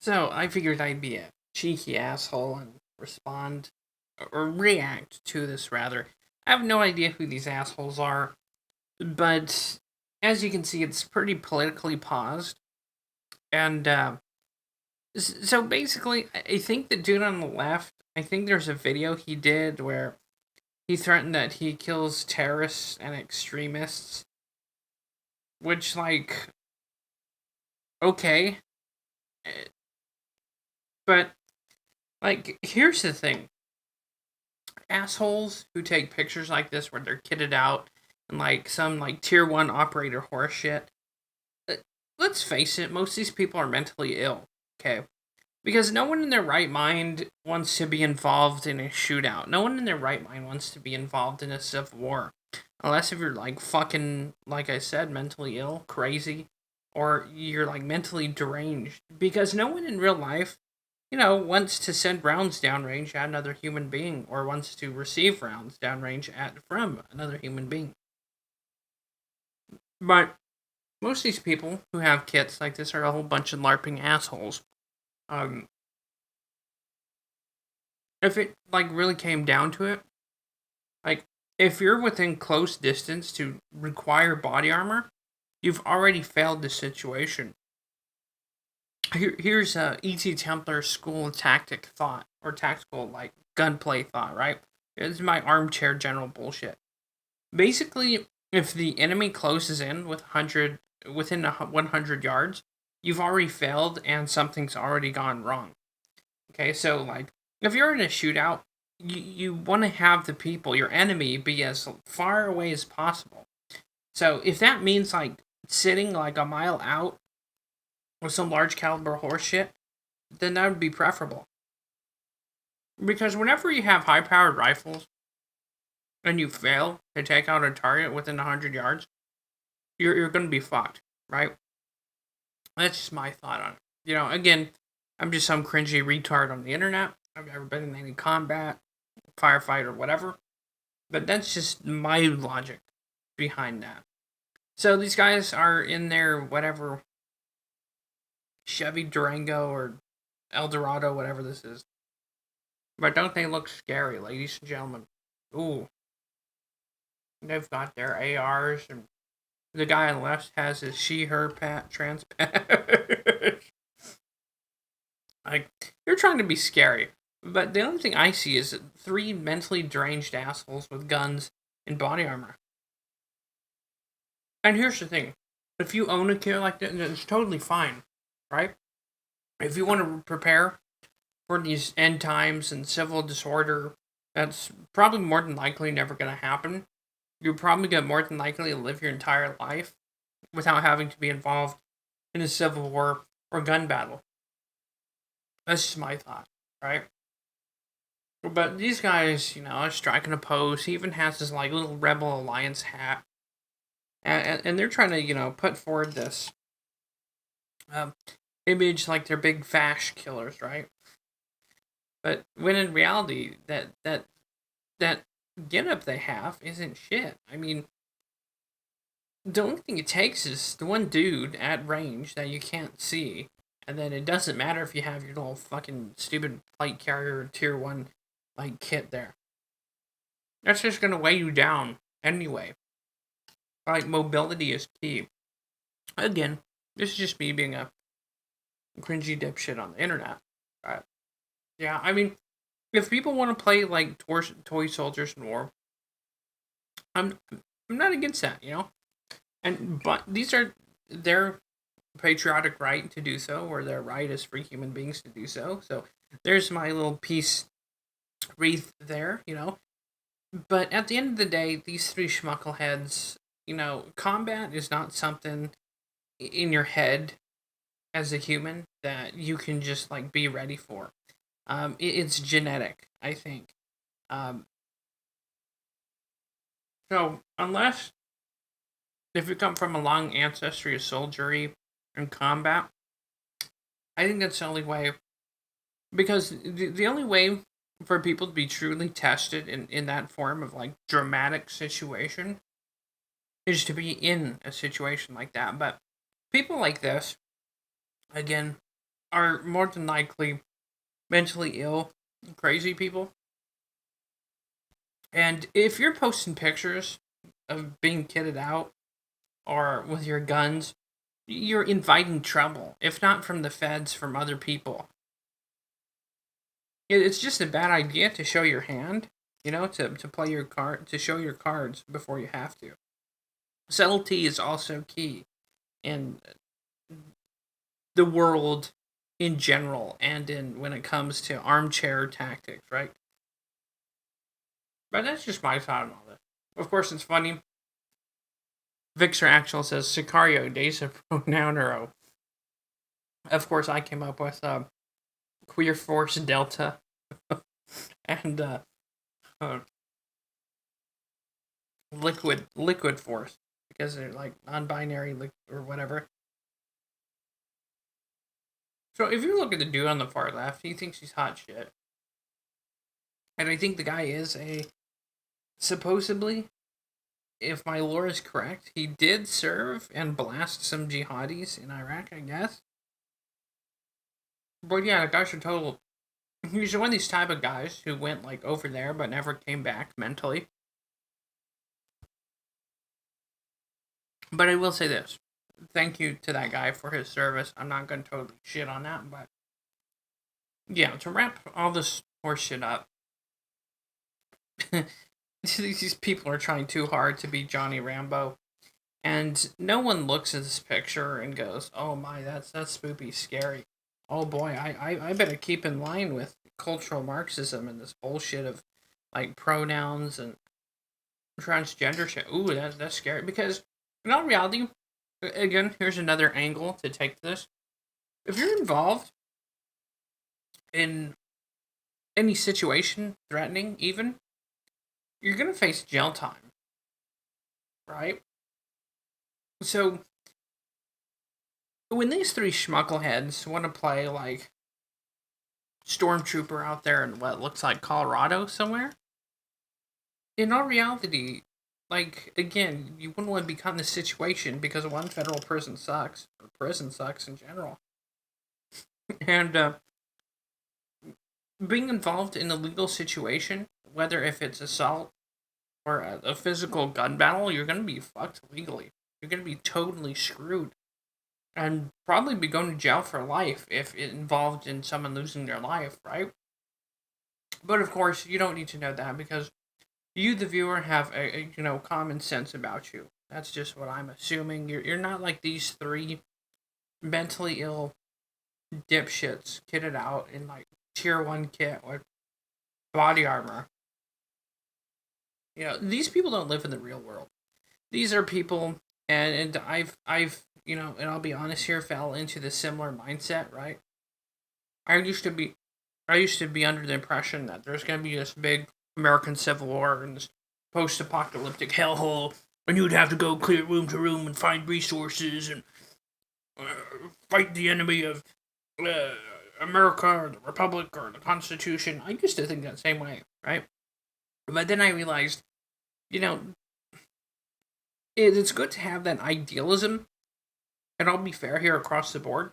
So I figured I'd be a cheeky asshole and respond or react to this rather. I have no idea who these assholes are, but as you can see, it's pretty politically paused. And so basically, I think the dude on the left, I think there's a video he did where he threatened that he kills terrorists and extremists, which, like, okay. But, like, here's the thing assholes who take pictures like this where they're kitted out and like some like tier 1 operator horse shit. Let's face it, most of these people are mentally ill, okay? Because no one in their right mind wants to be involved in a shootout. No one in their right mind wants to be involved in a civil war. Unless if you're like fucking, like I said, mentally ill, crazy, or you're like mentally deranged. Because no one in real life wants to send rounds downrange at another human being or wants to receive rounds downrange from another human being. But most of these people who have kits like this are a whole bunch of LARPing assholes. If it like really came down to it, like if you're within close distance to require body armor, you've already failed the situation. Here's a E.T. Templar school tactic thought, or tactical, like, gunplay thought, right? This is my armchair general bullshit. Basically, if the enemy closes in within 100 yards, you've already failed and something's already gone wrong. Okay, so, like, if you're in a shootout, you want to have the people, your enemy, be as far away as possible. So, if that means, like, sitting, like, a mile out with some large caliber horse shit, then that would be preferable. Because whenever you have high powered rifles and you fail to take out a target within 100 yards, you're going to be fucked, right? That's just my thought on it. Again, I'm just some cringy retard on the internet. I've never been in any combat, firefight, or whatever. But that's just my logic behind that. So these guys are in their whatever Chevy Durango or Eldorado, whatever this is. But don't they look scary, ladies and gentlemen? Ooh. They've got their ARs, and the guy on the left has his she-her trans patch. Like, you're trying to be scary. But the only thing I see is 3 mentally deranged assholes with guns and body armor. And here's the thing. If you own a kit like that, it's totally fine, right? If you want to prepare for these end times and civil disorder, that's probably more than likely never going to happen. You're probably going to more than likely live your entire life without having to be involved in a civil war or gun battle. That's just my thought, right? But these guys, are striking a pose. He even has this like little Rebel Alliance hat, and they're trying to put forward this image like they're big fash killers, right? But when in reality, that getup they have isn't shit. I mean, the only thing it takes is the one dude at range that you can't see, and then it doesn't matter if you have your little fucking stupid plate carrier tier 1 like kit there. That's just gonna weigh you down anyway. Like, mobility is key. Again, this is just me being a cringy dipshit on the internet. Yeah, I mean, if people want to play like toy soldiers in war, I'm not against that, but these are their patriotic right to do so, or their right as free human beings to do so. So there's my little peace wreath there, But at the end of the day, these 3 schmuckleheads, combat is not something in your head as a human that you can just like be ready for. It's genetic, I think. So unless if you come from a long ancestry of soldiery and combat, I think that's the only way. Because the only way for people to be truly tested in that form of like dramatic situation is to be in a situation like that. But people like this, again, are more than likely mentally ill, crazy people. And if you're posting pictures of being kitted out or with your guns, you're inviting trouble, if not from the feds, from other people. It's just a bad idea to show your hand, to play your card, to show your cards before you have to. Subtlety is also key in the world in general and in when it comes to armchair tactics, right? But that's just my thought on all this. Of course, it's funny. Vixer Actual says Sicario, Days of Pronounero. Of course, I came up with Queer Force Delta and uh, Liquid Force because they're like non-binary or whatever. So if you look at the dude on the far left, he thinks he's hot shit, and I think the guy is supposedly, if my lore is correct, he did serve and blast some jihadis in Iraq, I guess. But yeah, the guy's a total. He's one of these type of guys who went like over there but never came back mentally. But I will say this. Thank you to that guy for his service. I'm not going to totally shit on that, but yeah, to wrap all this horse shit up, these people are trying too hard to be Johnny Rambo, and no one looks at this picture and goes, "Oh my, that's spoopy, scary." Oh boy, I better keep in line with cultural Marxism and this bullshit of like pronouns and transgender shit. Ooh, that's scary because in all reality, again, here's another angle to take this. If you're involved in any situation threatening, even, you're gonna face jail time, right? So when these three schmuckleheads want to play like stormtrooper out there in what looks like Colorado somewhere, in all reality, like again, you wouldn't want to become in this situation because one, federal prison sucks, or prison sucks in general, and being involved in a legal situation, whether if it's assault or a physical gun battle, you're gonna be fucked legally. You're gonna be totally screwed, and probably be going to jail for life if it involved in someone losing their life, right? But of course, you don't need to know that because you, the viewer, have a common sense about you. That's just what I'm assuming. You're not like these three mentally ill dipshits kitted out in like tier one kit with body armor. These people don't live in the real world. These are people, and I've and I'll be honest here, fell into the similar mindset, right? I used to be I used to be under the impression that there's going to be this big American Civil War and this post-apocalyptic hellhole, and you'd have to go clear room to room and find resources and fight the enemy of uh, America or the Republic or the Constitution. I used to think that same way, right? But then I realized, you know, it's good to have that idealism, and I'll be fair here across the board.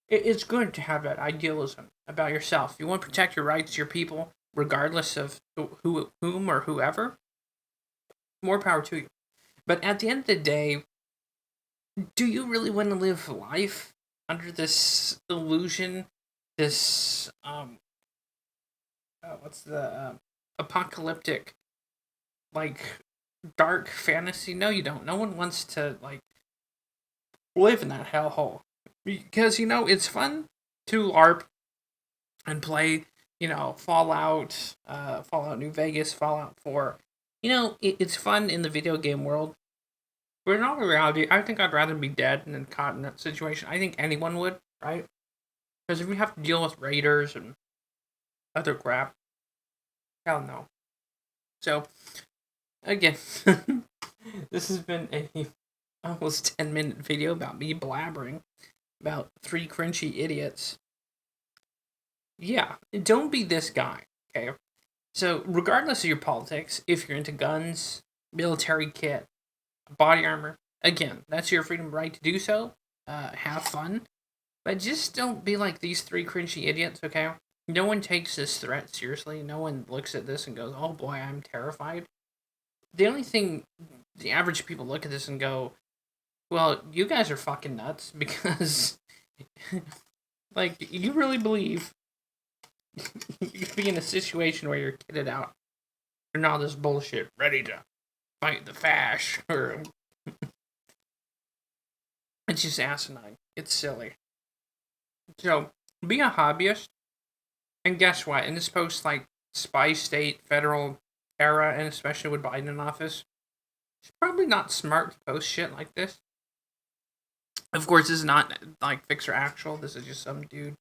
It's good to have that idealism about yourself. You want to protect your rights, your people, regardless of whom or whoever. More power to you. But at the end of the day, do you really want to live life under this illusion, this what's the apocalyptic, like, dark fantasy? No, you don't. No one wants to like live in that hellhole because it's fun to LARP and play, Fallout, Fallout New Vegas, Fallout 4. It's fun in the video game world. But in all reality, I think I'd rather be dead than caught in that situation. I think anyone would, right? Because if you have to deal with raiders and other crap, hell no. So, again, this has been a almost 10-minute video about me blabbering about three cringy idiots. Yeah, don't be this guy, okay? So, regardless of your politics, if you're into guns, military kit, body armor, again, that's your freedom right to do so. Have fun. But just don't be like these three cringy idiots, okay? No one takes this threat seriously. No one looks at this and goes, oh boy, I'm terrified. The only thing the average people look at this and go, well, you guys are fucking nuts because, like, you really believe you could be in a situation where you're kitted out and all this bullshit, ready to fight the fash, or it's just asinine. It's silly. So, be a hobbyist, and guess what? In this post, like, spy state, federal era, and especially with Biden in office, it's probably not smart to post shit like this. Of course, this is not, like, Fixer Actual. This is just some dude.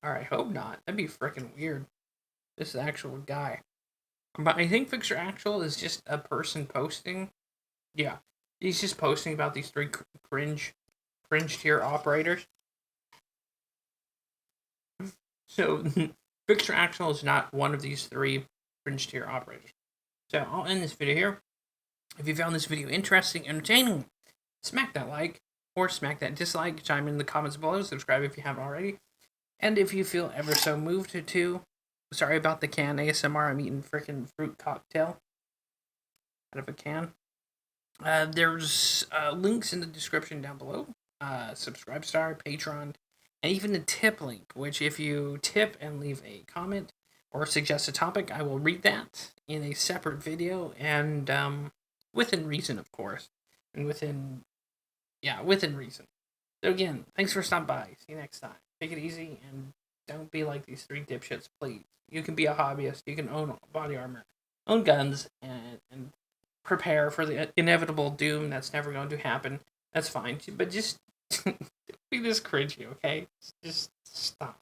Or I hope not. That'd be freaking weird. This is the actual guy. But I think Fixer Actual is just a person posting. Yeah. He's just posting about these three cringe tier operators. So, Fixer Actual is not one of these three cringe tier operators. So, I'll end this video here. If you found this video interesting, entertaining, smack that like or smack that dislike. Chime in the comments below. Subscribe if you haven't already. And if you feel ever so moved to, sorry about the can ASMR, I'm eating freaking fruit cocktail out of a can. There's links in the description down below. Subscribe star, Patreon, and even the tip link, which if you tip and leave a comment or suggest a topic, I will read that in a separate video, and within reason, of course. And within reason. So again, thanks for stopping by. See you next time. Take it easy, and don't be like these three dipshits, please. You can be a hobbyist. You can own body armor, own guns, and prepare for the inevitable doom that's never going to happen. That's fine. But just be this cringy, okay? Just stop.